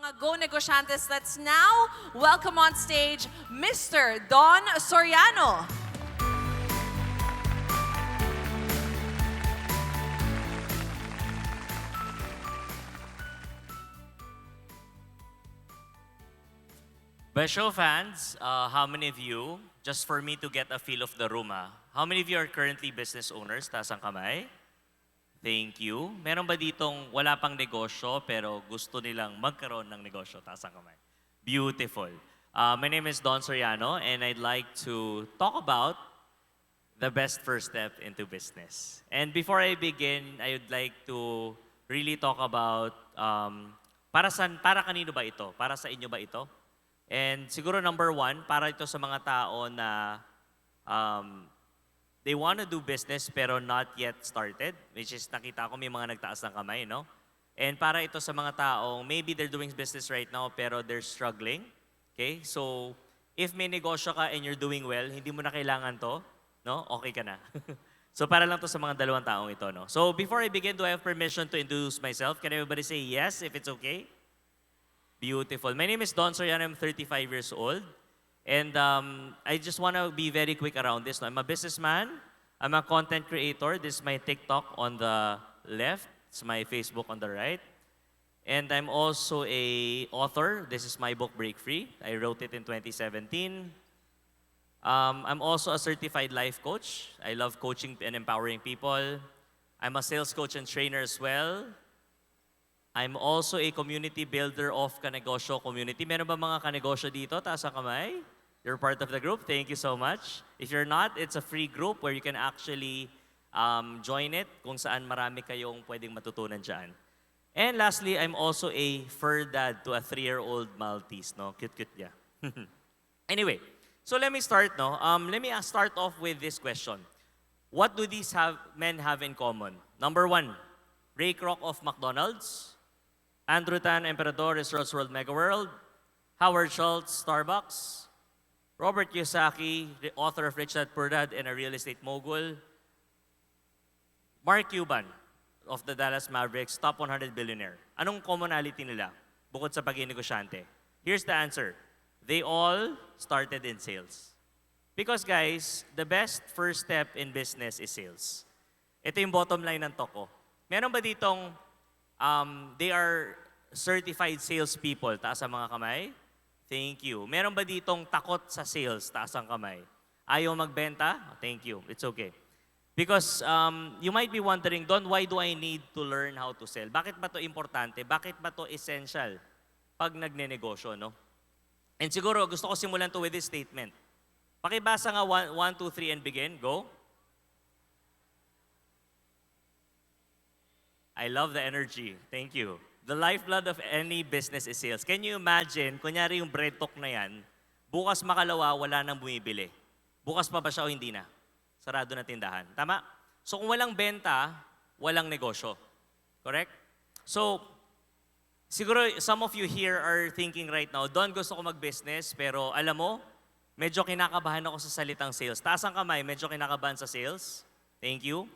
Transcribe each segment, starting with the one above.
mga Go Negosyantes. Let's now welcome on stage Mr. Don Soriano. By show of hands, how many of you, just for me to get a feel of the room, how many of you are currently business owners? Taas ang kamay. Thank you. Meron ba ditong wala pang negosyo pero gusto nilang magkaroon ng negosyo? Taas ang kamay. Beautiful. My name is Don Soriano and I'd like to talk about the best first step into business. And before I begin, I would like to really talk about para kanino ba ito? Para sa inyo ba ito? And siguro number one, para ito sa mga tao na they want to do business pero not yet started, which is nakita ko may mga nagtaas ng kamay, no? And para ito sa mga taong maybe they're doing business right now pero they're struggling. Okay? So, if may negosyo ka and you're doing well, hindi mo na kailangan to, no? Okay ka na. So, para lang to sa mga dalawang taong ito, no? So, before I begin, do I have permission to introduce myself? Can everybody say yes if it's okay? Beautiful. My name is Don Soriano. I'm 35 years old. And I just want to be very quick around this. No? I'm a businessman. I'm a content creator. This is my TikTok on the left. It's my Facebook on the right. And I'm also a author. This is my book, Break Free. I wrote it in 2017. I'm also a certified life coach. I love coaching and empowering people. I'm a sales coach and trainer as well. I'm also a community builder of Kanegosyo community. Meron ba mga kanegosyo dito? Taas ang kamay. You're part of the group. Thank you so much. If you're not, it's a free group where you can actually join it kung saan marami kayong pwedeng matutunan dyan. And lastly, I'm also a fur dad to a 3-year-old Maltese. No? Cute-cute niya. Anyway, so let me start. No? Let me start off with this question. What do these men have in common? Number one, Ray Kroc of McDonald's. Andrew Tan, Emperador, Resorts World Mega World. Howard Schultz, Starbucks. Robert Kiyosaki, the author of Rich Dad Poor Dad and a real estate mogul. Mark Cuban of the Dallas Mavericks, top 100 billionaire. Anong commonality nila bukod sa pagiging negosyante? Here's the answer. They all started in sales. Because guys, the best first step in business is sales. Ito yung bottom line ng talk ko. Meron ba ditong they are certified salespeople? Taas ang mga kamay. Thank you. Meron ba ditong takot sa sales? Taas ang kamay. Ayaw magbenta? Thank you. It's okay. Because you might be wondering, Don, why do I need to learn how to sell? Bakit ba to importante? Bakit ba to essential pag nagnenegosyo, no? And siguro gusto ko simulan to with this statement. Pakibasa nga 1, 2, 3 and begin. Go. I love the energy. Thank you. The lifeblood of any business is sales. Can you imagine, kunyari yung bread talk na yan, bukas makalawa, wala nang bumibili. Bukas pa ba siya o hindi na? Sarado na tindahan. Tama? So kung walang benta, walang negosyo. Correct? So, siguro some of you here are thinking right now, Don, gusto ko mag-business, pero alam mo, medyo kinakabahan ako sa salitang sales. Taas ang kamay, medyo kinakabahan sa sales. Thank you.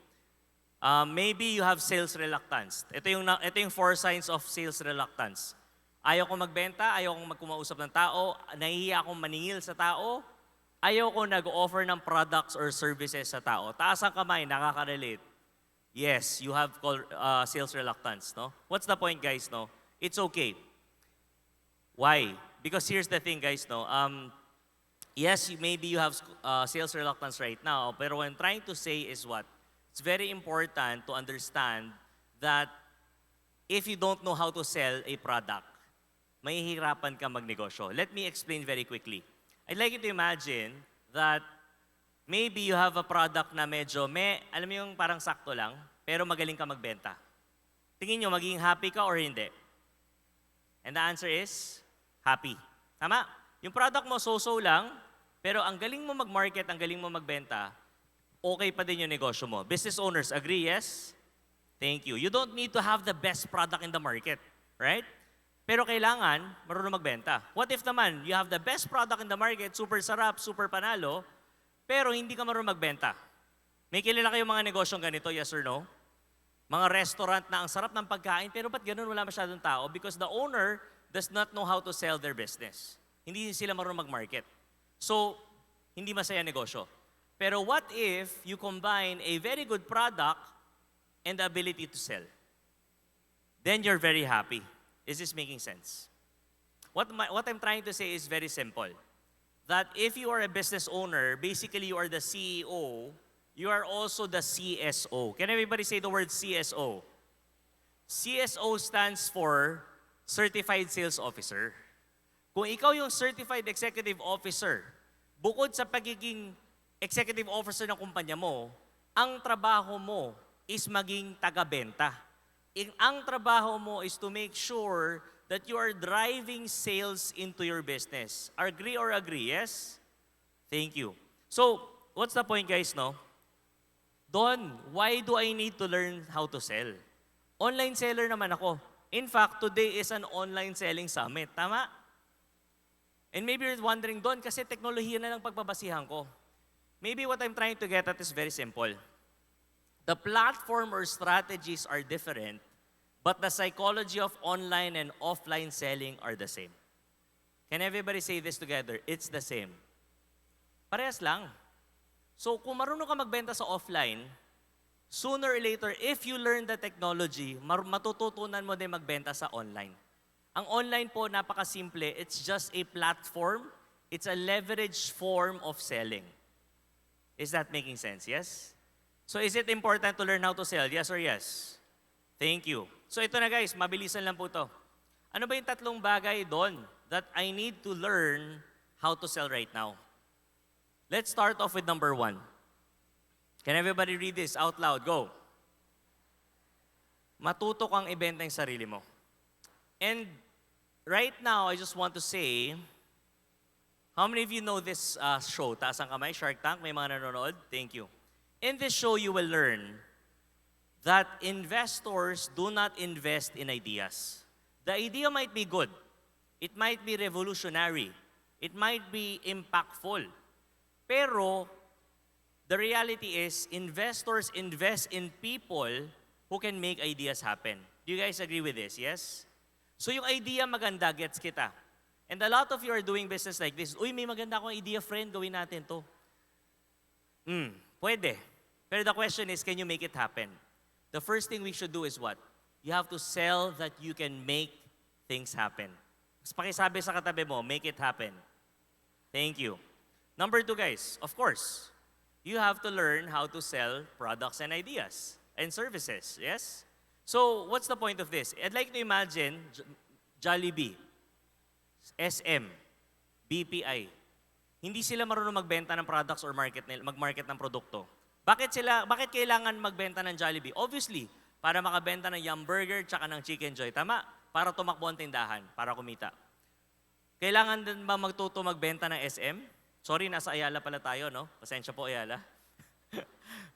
Maybe you have sales reluctance. Ito yung 4 signs of sales reluctance. Ayaw ko magbenta, ayaw kong magkumausap ng tao, nahihiya akong maningil sa tao, ayaw ko nag-offer ng products or services sa tao. Taas ang kamay, nakaka-relate. Yes, you have sales reluctance. No? What's the point, guys? No? It's okay. Why? Because here's the thing, guys. No? Yes, maybe you have sales reluctance right now, pero what I'm trying to say is what? It's very important to understand that if you don't know how to sell a product, mahihirapan ka magnegosyo. Let me explain very quickly. I'd like you to imagine that maybe you have a product na medyo, alam mo yung parang sakto lang, pero magaling ka magbenta. Tingin nyo, magiging happy ka or hindi? And the answer is, happy. Tama? Yung product mo, so-so lang, pero ang galing mo mag-market, ang galing mo magbenta, okay pa din yung negosyo mo. Business owners, agree, yes? Thank you. You don't need to have the best product in the market, right? Pero kailangan marunong magbenta. What if naman, you have the best product in the market, super sarap, super panalo, pero hindi ka marunong magbenta? May kilala kayong mga negosyong ganito, yes or no? Mga restaurant na ang sarap ng pagkain, pero ba't ganun wala masyadong tao? Because the owner does not know how to sell their business. Hindi sila marunong mag-market. So, hindi masaya negosyo. Pero what if you combine a very good product and the ability to sell? Then you're very happy. Is this making sense? What I'm trying to say is very simple. That if you are a business owner, basically you are the CEO, you are also the CSO. Can everybody say the word CSO? CSO stands for Certified Sales Officer. Kung ikaw yung Certified Executive Officer, bukod sa pagiging Executive Officer ng kumpanya mo, ang trabaho mo is maging taga-benta. Ang trabaho mo is to make sure that you are driving sales into your business. Agree or agree? Yes? Thank you. So, what's the point guys, no? Don, why do I need to learn how to sell? Online seller naman ako. In fact, today is an online selling summit. Tama? And maybe you're wondering, Don, kasi teknolohiya na lang pagbabasihan ko. Maybe what I'm trying to get at is very simple. The platform or strategies are different, but the psychology of online and offline selling are the same. Can everybody say this together? It's the same. Parehas lang. So kung marunong ka magbenta sa offline, sooner or later, if you learn the technology, matututunan mo din magbenta sa online. Ang online po, napakasimple. It's just a platform. It's a leverage form of selling. Is that making sense? Yes? So is it important to learn how to sell? Yes or yes? Thank you. So ito na guys, mabilisan lang po to. Ano ba yung tatlong bagay doon that I need to learn how to sell right now? Let's start off with number 1. Can everybody read this out loud? Go. Matuto kang ibenta yung sarili mo. And right now, I just want to say, how many of you know this show? Taas ang kamay, Shark Tank, may mga nanonood? Thank you. In this show, you will learn that investors do not invest in ideas. The idea might be good. It might be revolutionary. It might be impactful. Pero, the reality is, investors invest in people who can make ideas happen. Do you guys agree with this? Yes? So yung idea maganda, gets kita. And a lot of you are doing business like this. Uy, may maganda akong idea, friend, gawin natin to. Pwede. Pero the question is, can you make it happen? The first thing we should do is what? You have to sell that you can make things happen. Mas pakisabi sa katabi mo, make it happen. Thank you. Number 2, guys, of course, you have to learn how to sell products and ideas and services, yes? So, what's the point of this? I'd like to imagine Jollibee, SM, BPI. Hindi sila marunong magbenta ng products or mag-market ng produkto. Bakit kailangan magbenta ng Jollibee? Obviously, para makabenta ng Yum Burger tsaka ng Chicken Joy. Tama? Para tumakbo ang tindahan, para kumita. Kailangan din ba magtuto magbenta ng SM? Sorry, nasa Ayala pala tayo, no? Pasensya po, Ayala.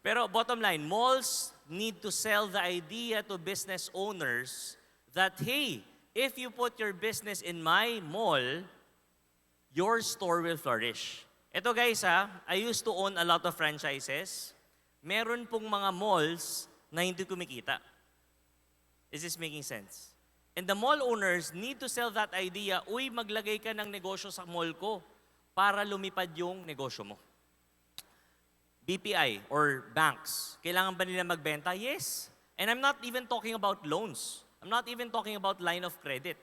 Pero bottom line, malls need to sell the idea to business owners that, hey, if you put your business in my mall, your store will flourish. Ito guys I used to own a lot of franchises. Meron pong mga malls na hindi kumikita. Is this making sense? And the mall owners need to sell that idea, uy, maglagay ka ng negosyo sa mall ko para lumipad yung negosyo mo. BPI or banks, kailangan ba nila magbenta? Yes. And I'm not even talking about loans. I'm not even talking about line of credit.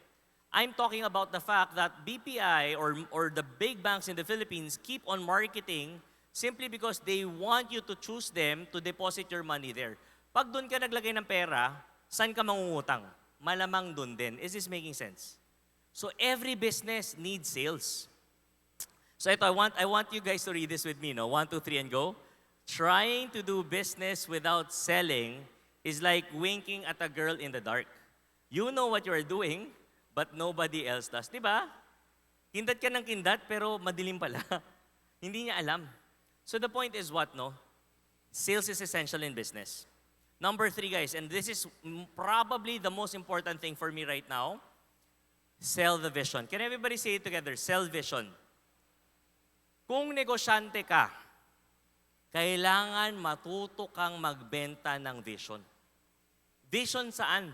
I'm talking about the fact that BPI or the big banks in the Philippines keep on marketing simply because they want you to choose them to deposit your money there. Pag doon ka naglagay ng pera, saan ka mangungutang? Malamang doon din. Is this making sense? So every business needs sales. So ito, I want you guys to read this with me, no? 1, 2, 3, and go. Trying to do business without selling is like winking at a girl in the dark. You know what you're doing, but nobody else does. Diba? Kindat ka ng kindat, pero madilim pala. Hindi niya alam. So the point is what, no? Sales is essential in business. Number 3, guys, and this is probably the most important thing for me right now, sell the vision. Can everybody say it together? Sell vision. Kung negosyante ka, kailangan matuto kang magbenta ng vision. Vision saan?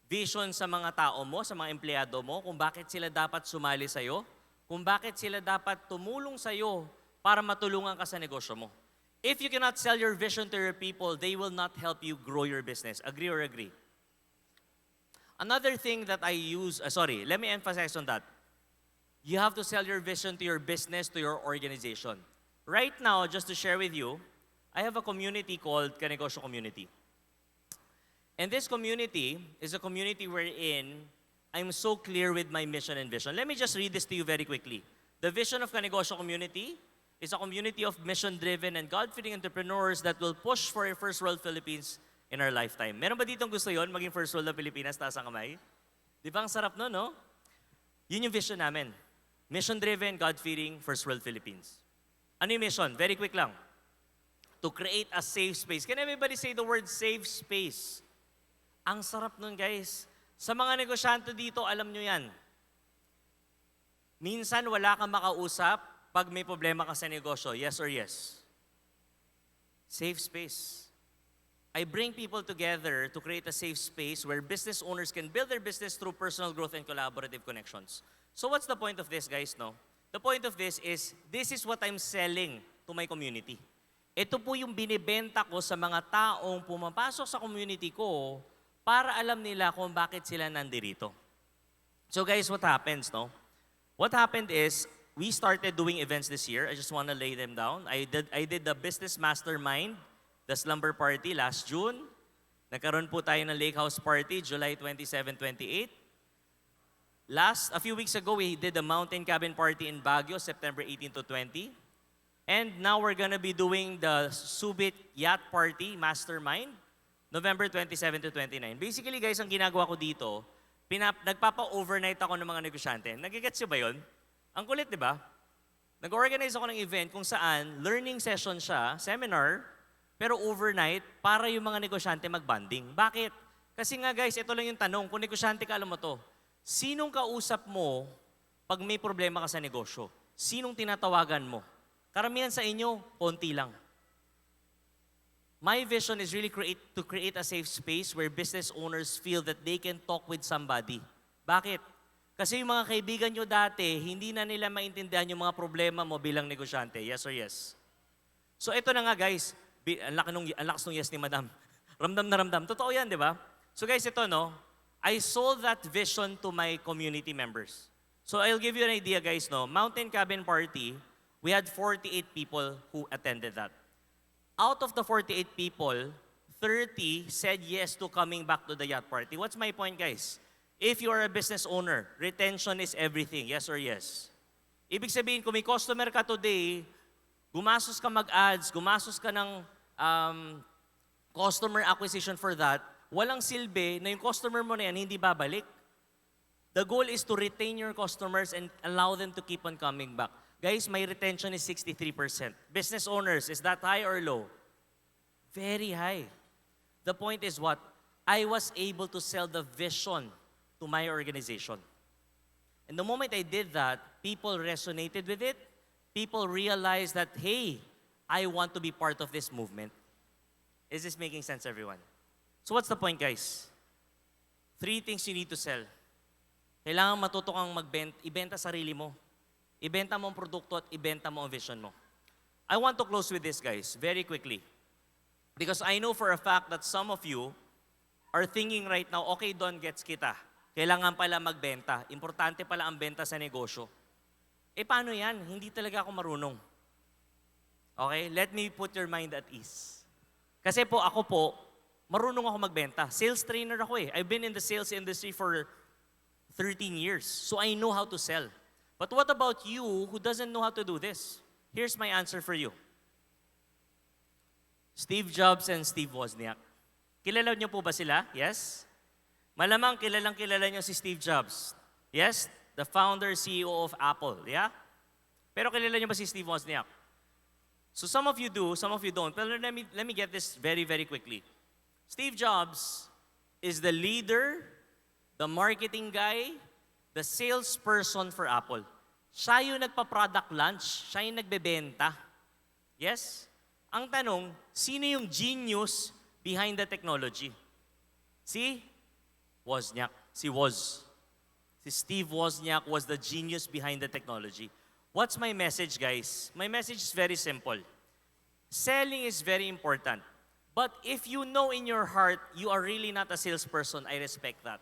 vision sa mga tao mo, sa mga empleyado mo, kung bakit sila dapat sumali sa'yo, kung bakit sila dapat tumulong sa'yo para matulungan ka sa negosyo mo. If you cannot sell your vision to your people, they will not help you grow your business. Agree or agree? Another thing that I use, let me emphasize on that. You have to sell your vision to your business, to your organization. Right now, just to share with you, I have a community called Negosyo Community. And this community is a community wherein I'm so clear with my mission and vision. Let me just read this to you very quickly. The vision of Negosyo Community is a community of mission-driven and God-fearing entrepreneurs that will push for a first world Philippines in our lifetime. Meron ba ditong gusto yon maging first world na Pilipinas? Taas ang kamay. Di ba ang sarap no, no? Yun yung vision namin. Mission-driven, God-fearing, first world Philippines. Ano yung mission? Very quick lang. To create a safe space. Can everybody say the word safe space? Ang sarap nun, guys. Sa mga negosyante dito, alam nyo yan. Minsan wala kang makausap pag may problema ka sa negosyo. Yes or yes? Safe space. I bring people together to create a safe space where business owners can build their business through personal growth and collaborative connections. So what's the point of this, guys, no? The point of this is what I'm selling to my community. Ito po yung binibenta ko sa mga taong pumapasok sa community ko para alam nila kung bakit sila nandirito. So guys, what happens, no? What happened is, we started doing events this year. I just want to lay them down. I did the Business Mastermind, the Slumber Party last June. Nagkaroon po tayo ng Lake House Party, July 27, 28. A few weeks ago, we did the Mountain Cabin Party in Baguio, September 18 to 20. And now we're gonna be doing the Subic Yacht Party Mastermind, November 27 to 29. Basically, guys, ang ginagawa ko dito, nagpapa-overnight ako ng mga negosyante. Nagigets nyo ba yun? Ang kulit, di ba? Nag-organize ako ng event kung saan learning session siya, seminar, pero overnight para yung mga negosyante mag-bonding. Bakit? Kasi nga guys, ito lang yung tanong. Kung negosyante ka, alam mo to, sinong kausap mo pag may problema ka sa negosyo? Sinong tinatawagan mo? Karamihan sa inyo, konti lang. My vision is really to create a safe space where business owners feel that they can talk with somebody. Bakit? Kasi yung mga kaibigan nyo dati, hindi na nila maintindihan yung mga problema mo bilang negosyante. Yes or yes? So ito na nga guys, ang lakas nung yes ni Madam. Ramdam na ramdam. Totoo yan, di ba? So guys, ito no, I sold that vision to my community members. So I'll give you an idea guys, no. Mountain Cabin Party, we had 48 people who attended that. Out of the 48 people, 30 said yes to coming back to the yacht party. What's my point, guys? If you are a business owner, retention is everything. Yes or yes? Ibig sabihin, kung may customer ka today, gumastos ka mag-ads, gumastos ka ng customer acquisition for that, walang silbi na yung customer mo na yan hindi babalik. The goal is to retain your customers and allow them to keep on coming back. Guys, my retention is 63%. Business owners, is that high or low? Very high. The point is what? I was able to sell the vision to my organization. And the moment I did that, people resonated with it. People realized that, hey, I want to be part of this movement. Is this making sense, everyone? So what's the point, guys? 3 things you need to sell. Kailangan matuto kang ibenta sarili mo. Ibenta mo ang produkto at ibenta mo ang vision mo. I want to close with this, guys, very quickly. Because I know for a fact that some of you are thinking right now, okay, Don, gets kita. Kailangan pala magbenta. Importante pala ang benta sa negosyo. Eh, paano yan? Hindi talaga ako marunong. Okay? Let me put your mind at ease. Kasi po, ako po, marunong ako magbenta. Sales trainer ako eh. I've been in the sales industry for 13 years. So I know how to sell. But what about you who doesn't know how to do this? Here's my answer for you. Steve Jobs and Steve Wozniak. Kilala niyo po ba sila? Yes? Malamang kilala niyo si Steve Jobs. Yes? The founder, CEO of Apple. Yeah? Pero kilala niyo ba si Steve Wozniak? So some of you do, some of you don't. But let me get this very, very quickly. Steve Jobs is the leader, the marketing guy, the salesperson for Apple. Siya yung nagpa-product launch, siya yung nagbebenta. Yes? Ang tanong, sino yung genius behind the technology? See? Wozniak. Si Woz. Si Steve Wozniak was the genius behind the technology. What's my message, guys? My message is very simple. Selling is very important. But if you know in your heart you are really not a salesperson, I respect that.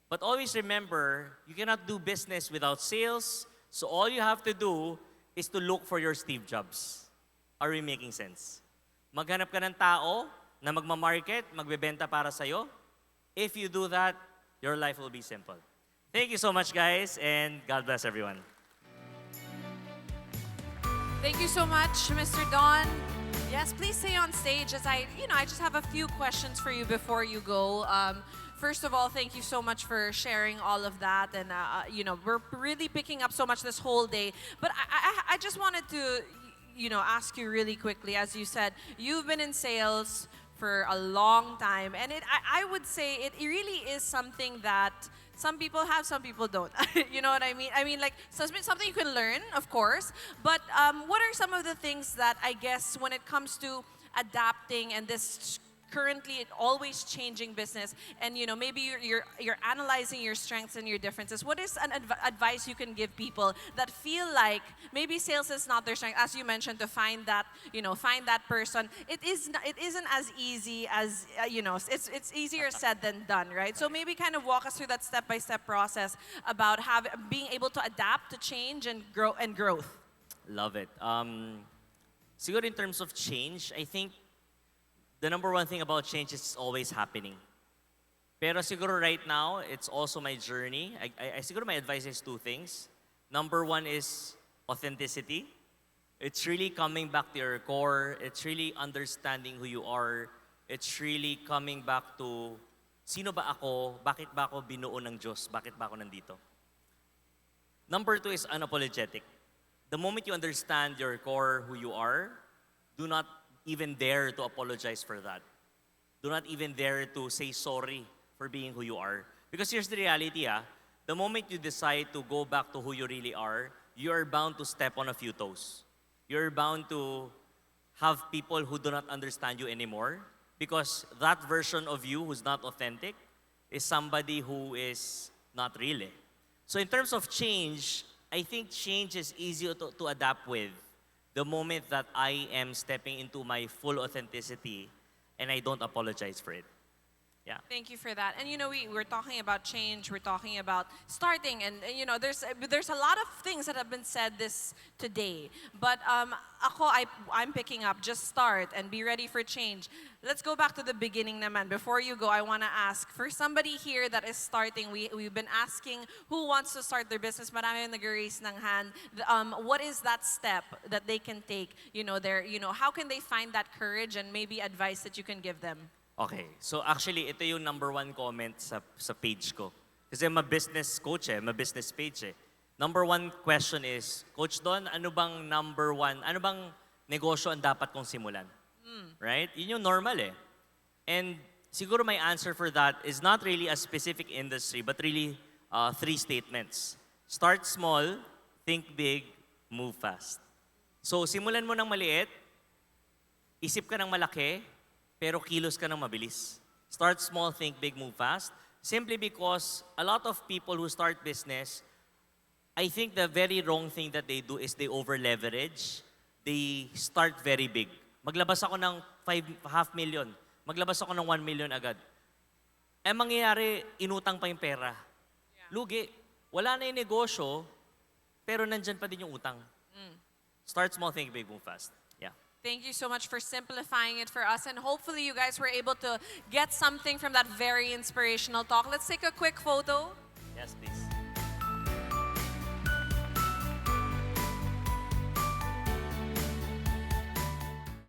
But always remember, you cannot do business without sales. So all you have to do is to look for your Steve Jobs. Are we making sense? Maghanap ka ng tao na magmamarket, magbebenta para sa'yo. If you do that, your life will be simple. Thank you so much, guys, and God bless everyone. Thank you so much, Mr. Don. Yes, please stay on stage as I just have a few questions for you before you go. First of all, thank you so much for sharing all of that. And, we're really picking up so much this whole day. But I just wanted to, ask you really quickly. As you said, you've been in sales for a long time. And I would say it really is something that some people have, some people don't. You know what I mean? I mean, like, something you can learn, of course. But what are some of the things that, I guess, when it comes to adapting and this currently always changing business, and maybe you're analyzing your strengths and your differences, what is an advice you can give people that feel like maybe sales is not their strength, as you mentioned, to find that person? It isn't as easy as it's easier said than done, right? So maybe kind of walk us through that step-by-step process about being able to adapt to change and growth. Love it. Siguro in terms of change, I think the number one thing about change is it's always happening. Pero siguro right now, it's also my journey. Siguro my advice is two things. Number one is authenticity. It's really coming back to your core. It's really understanding who you are. It's really coming back to, sino ba ako? Bakit ba ako binuo ng Diyos? Bakit ba ako nandito? Number two is unapologetic. The moment you understand your core, who you are, do not even dare to apologize for that. Do not even dare to say sorry for being who you are. Because here's the reality, the moment you decide to go back to who you really are, you are bound to step on a few toes. You're bound to have people who do not understand you anymore, because that version of you who's not authentic is somebody who is not real. So in terms of change, I think change is easier to adapt with the moment that I am stepping into my full authenticity and I don't apologize for it. Yeah. Thank you for that. And we're talking about change, we're talking about starting, and there's a lot of things that have been said this today. But I'm picking up, just start and be ready for change. Let's go back to the beginning naman. Before you go, I want to ask, for somebody here that is starting, we've been asking who wants to start their business. Marami nag-raise ng hand. What is that step that they can take? How can they find that courage, and maybe advice that you can give them? Okay, so actually, ito yung number one comment sa page ko. Kasi ma-business coach ma-business page. Number one question is, Coach Don, ano bang negosyo ang dapat kong simulan? Right? Yun yung normal And siguro my answer for that is not really a specific industry, but really three statements. Start small, think big, move fast. So simulan mo ng maliit, isip ka ng malaki, pero kilos ka ng mabilis. Start small, think big, move fast. Simply because a lot of people who start business, I think the very wrong thing that they do is they over-leverage. They start very big. Maglabas ako ng 500,000. Maglabas ako ng 1 million agad. Mangyayari, inutang pa yung pera. Lugi. Wala na yung negosyo, pero nandyan pa din yung utang. Start small, think big, move fast. Yeah. Thank you so much for simplifying it for us, and hopefully you guys were able to get something from that very inspirational talk. Let's take a quick photo. Yes, please.